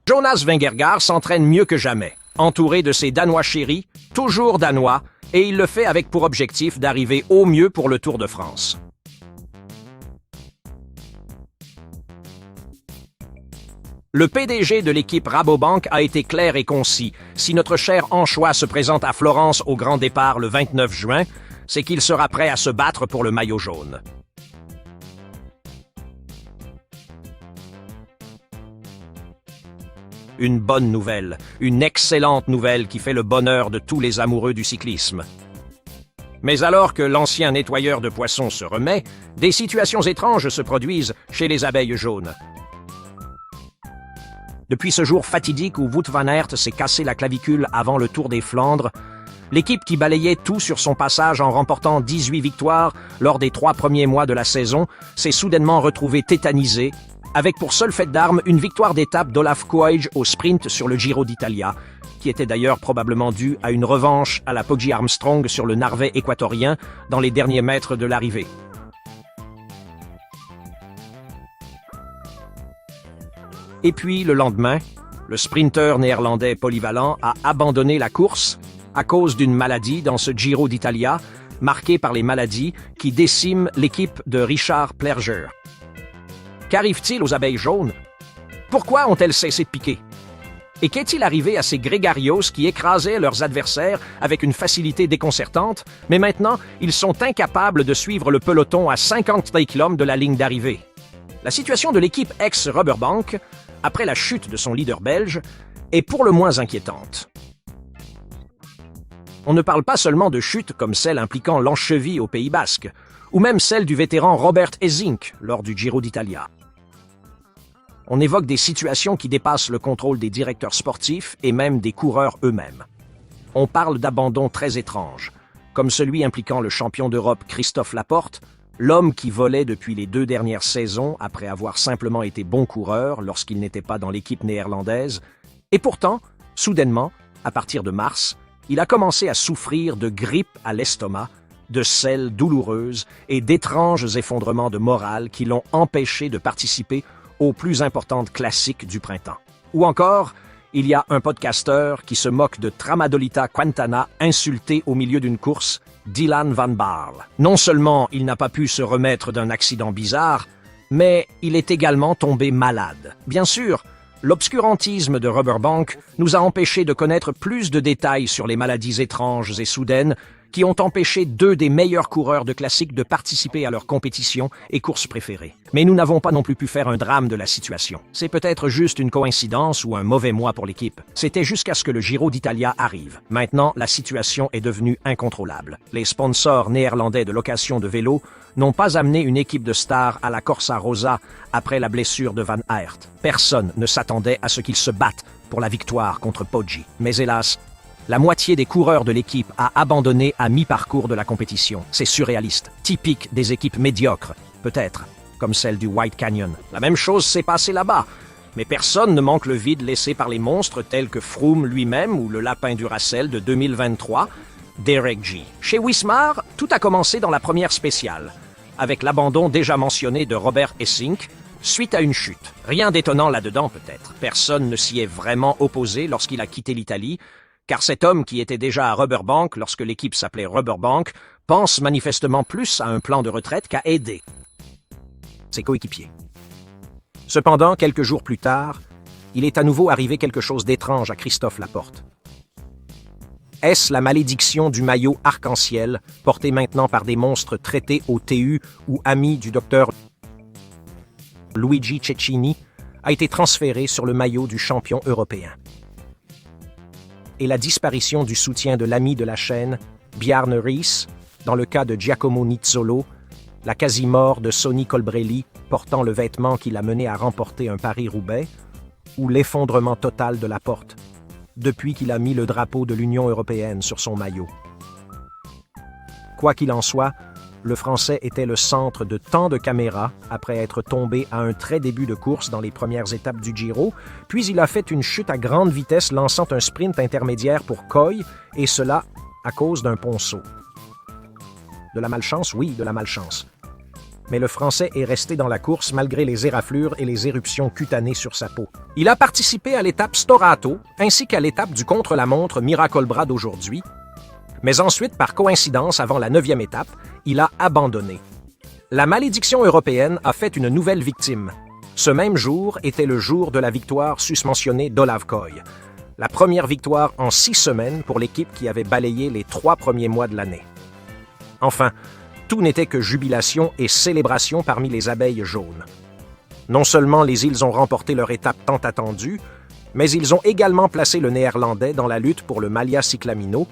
Jonas Vingegaard s'entraîne mieux que jamais, entouré de ses Danois chéris, toujours danois, et il le fait avec pour objectif d'arriver au mieux pour le Tour de France. Le PDG de l'équipe Rabobank a été clair et concis. Si notre cher Anchois se présente à Florence au grand départ le 29 juin, c'est qu'il sera prêt à se battre pour le maillot jaune. Une bonne nouvelle, une excellente nouvelle qui fait le bonheur de tous les amoureux du cyclisme. Mais alors que l'ancien nettoyeur de poissons se remet, des situations étranges se produisent chez les abeilles jaunes. Depuis ce jour fatidique où Wout van Aert s'est cassé la clavicule avant le Tour des Flandres, l'équipe qui balayait tout sur son passage en remportant 18 victoires lors des 3 premiers mois de la saison s'est soudainement retrouvée tétanisée, avec pour seule fête d'armes une victoire d'étape d'Olaf Koij au sprint sur le Giro d'Italia, qui était d'ailleurs probablement due à une revanche à la Poggi Armstrong sur le Narvais équatorien dans les derniers mètres de l'arrivée. Et puis, le lendemain, le sprinter néerlandais polyvalent a abandonné la course à cause d'une maladie dans ce Giro d'Italia, marqué par les maladies qui déciment l'équipe de Richard Plerger. Qu'arrive-t-il aux abeilles jaunes? Pourquoi ont-elles cessé de piquer? Et qu'est-il arrivé à ces grégarios qui écrasaient leurs adversaires avec une facilité déconcertante, mais maintenant, ils sont incapables de suivre le peloton à 50 km de la ligne d'arrivée? La situation de l'équipe ex-Rabobank, après la chute de son leader belge, est pour le moins inquiétante. On ne parle pas seulement de chutes comme celle impliquant l'Anchevie au Pays Basque, ou même celle du vétéran Robert Esink lors du Giro d'Italia. On évoque des situations qui dépassent le contrôle des directeurs sportifs et même des coureurs eux-mêmes. On parle d'abandons très étranges, comme celui impliquant le champion d'Europe Christophe Laporte, l'homme qui volait depuis les 2 dernières saisons après avoir simplement été bon coureur lorsqu'il n'était pas dans l'équipe néerlandaise, et pourtant, soudainement, à partir de mars, il a commencé à souffrir de grippe à l'estomac, de selles douloureuses et d'étranges effondrements de morale qui l'ont empêché de participer aux plus importantes classiques du printemps. Ou encore, il y a un podcasteur qui se moque de Tramadolita Quintana insulté au milieu d'une course, Dylan Van Baarle. Non seulement il n'a pas pu se remettre d'un accident bizarre, mais il est également tombé malade. Bien sûr, l'obscurantisme de Rabobank nous a empêchés de connaître plus de détails sur les maladies étranges et soudaines qui ont empêché 2 des meilleurs coureurs de classique de participer à leur compétition et course préférée. Mais nous n'avons pas non plus pu faire un drame de la situation. C'est peut-être juste une coïncidence ou un mauvais mois pour l'équipe. C'était jusqu'à ce que le Giro d'Italia arrive. Maintenant, la situation est devenue incontrôlable. Les sponsors néerlandais de location de vélos n'ont pas amené une équipe de stars à la Corsa Rosa après la blessure de Van Aert. Personne ne s'attendait à ce qu'ils se battent pour la victoire contre Poggi. Mais hélas, la moitié des coureurs de l'équipe a abandonné à mi-parcours de la compétition. C'est surréaliste, typique des équipes médiocres, peut-être, comme celle du White Canyon. La même chose s'est passée là-bas, mais personne ne manque le vide laissé par les monstres tels que Froome lui-même ou le lapin du Racel de 2023, Derek G. Chez Wismar, tout a commencé dans la première spéciale, avec l'abandon déjà mentionné de Robert Esink, suite à une chute. Rien d'étonnant là-dedans peut-être. Personne ne s'y est vraiment opposé lorsqu'il a quitté l'Italie, car cet homme qui était déjà à Rabobank lorsque l'équipe s'appelait Rabobank pense manifestement plus à un plan de retraite qu'à aider ses coéquipiers. Cependant, quelques jours plus tard, il est à nouveau arrivé quelque chose d'étrange à Christophe Laporte. Est-ce la malédiction du maillot arc-en-ciel, porté maintenant par des monstres traités au TU ou amis du docteur Luigi Cecchini, a été transféré sur le maillot du champion européen? Et la disparition du soutien de l'ami de la chaîne, Bjarne Riis, dans le cas de Giacomo Nizzolo, la quasi-mort de Sonny Colbrelli portant le vêtement qui l'a mené à remporter un Paris-Roubaix, ou l'effondrement total de Laporte, depuis qu'il a mis le drapeau de l'Union européenne sur son maillot. Quoi qu'il en soit, le Français était le centre de tant de caméras après être tombé à un très début de course dans les premières étapes du Giro, puis il a fait une chute à grande vitesse lançant un sprint intermédiaire pour Koij, et cela à cause d'un ponceau. De la malchance, oui, de la malchance. mais le Français est resté dans la course malgré les éraflures et les éruptions cutanées sur sa peau. Il a participé à l'étape Storato ainsi qu'à l'étape du contre-la-montre Miracolbras d'aujourd'hui, mais ensuite, par coïncidence, avant la 9e étape, il a abandonné. La malédiction européenne a fait une nouvelle victime. Ce même jour était le jour de la victoire susmentionnée d'Olav Koy, la première victoire en 6 semaines pour l'équipe qui avait balayé les 3 premiers mois de l'année. Enfin, tout n'était que jubilation et célébration parmi les abeilles jaunes. Non seulement les îles ont remporté leur étape tant attendue, mais ils ont également placé le Néerlandais dans la lutte pour le Maglia Cyclamino,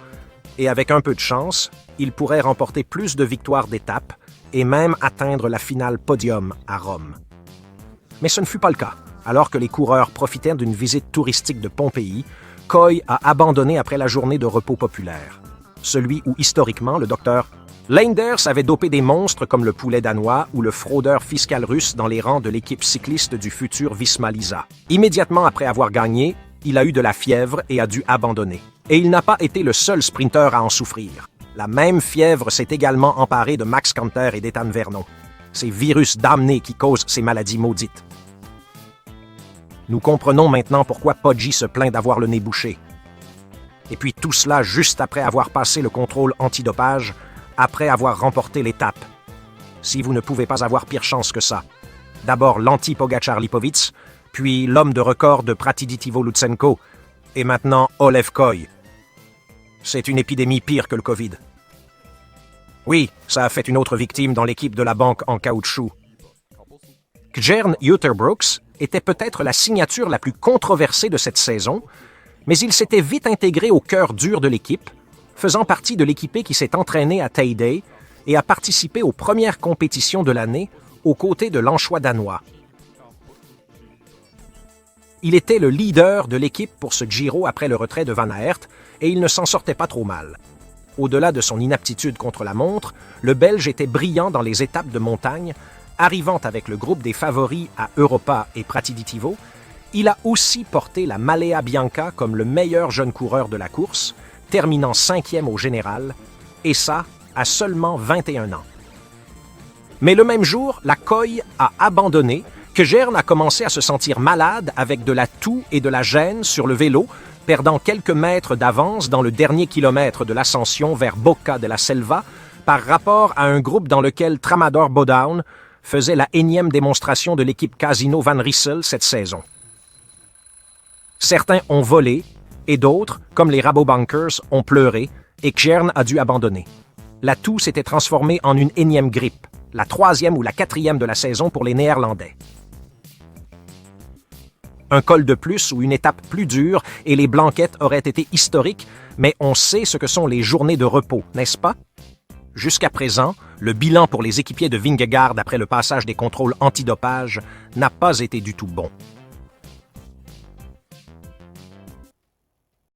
et avec un peu de chance, il pourrait remporter plus de victoires d'étape et même atteindre la finale podium à Rome. Mais ce ne fut pas le cas. Alors que les coureurs profitaient d'une visite touristique de Pompéi, Koy a abandonné après la journée de repos populaire. Celui où, historiquement, le docteur Leinders avait dopé des monstres comme le poulet danois ou le fraudeur fiscal russe dans les rangs de l'équipe cycliste du futur Visma Lisa. Immédiatement après avoir gagné, il a eu de la fièvre et a dû abandonner. Et il n'a pas été le seul sprinteur à en souffrir. La même fièvre s'est également emparée de Max Kanter et d'Ethan Vernon. Ces virus damnés qui causent ces maladies maudites. Nous comprenons maintenant pourquoi Poggi se plaint d'avoir le nez bouché. Et puis tout cela juste après avoir passé le contrôle antidopage, après avoir remporté l'étape. Si vous ne pouvez pas avoir pire chance que ça. D'abord l'anti-Pogačar Lipovic, puis l'homme de record de Pratiditivo Lutsenko, et maintenant Olev Koy. C'est une épidémie pire que le Covid. Oui, ça a fait une autre victime dans l'équipe de la banque en caoutchouc. Gjern Uterbrooks était peut-être la signature la plus controversée de cette saison, mais il s'était vite intégré au cœur dur de l'équipe, faisant partie de l'équipée qui s'est entraînée à Teide et a participé aux premières compétitions de l'année aux côtés de l'anchois danois. Il était le leader de l'équipe pour ce Giro après le retrait de Van Aert et il ne s'en sortait pas trop mal. Au-delà de son inaptitude contre la montre, le Belge était brillant dans les étapes de montagne, arrivant avec le groupe des favoris à Europa et Pratiditivo. Il a aussi porté la Malea Bianca comme le meilleur jeune coureur de la course, terminant 5e au général, et ça à seulement 21 ans. Mais le même jour, la Koy a abandonné, que Gjern a commencé à se sentir malade avec de la toux et de la gêne sur le vélo, perdant quelques mètres d'avance dans le dernier kilomètre de l'ascension vers Boca de la Selva par rapport à un groupe dans lequel Tramador Bodown faisait la énième démonstration de l'équipe Casino Van Rissel cette saison. Certains ont volé et d'autres, comme les Rabobankers, ont pleuré et Gjern a dû abandonner. La toux s'était transformée en une énième grippe, la 3e ou la 4e de la saison pour les Néerlandais. Un col de plus ou une étape plus dure et les blanquettes auraient été historiques, mais on sait ce que sont les journées de repos, n'est-ce pas? Jusqu'à présent, le bilan pour les équipiers de Vingegaard après le passage des contrôles antidopage n'a pas été du tout bon.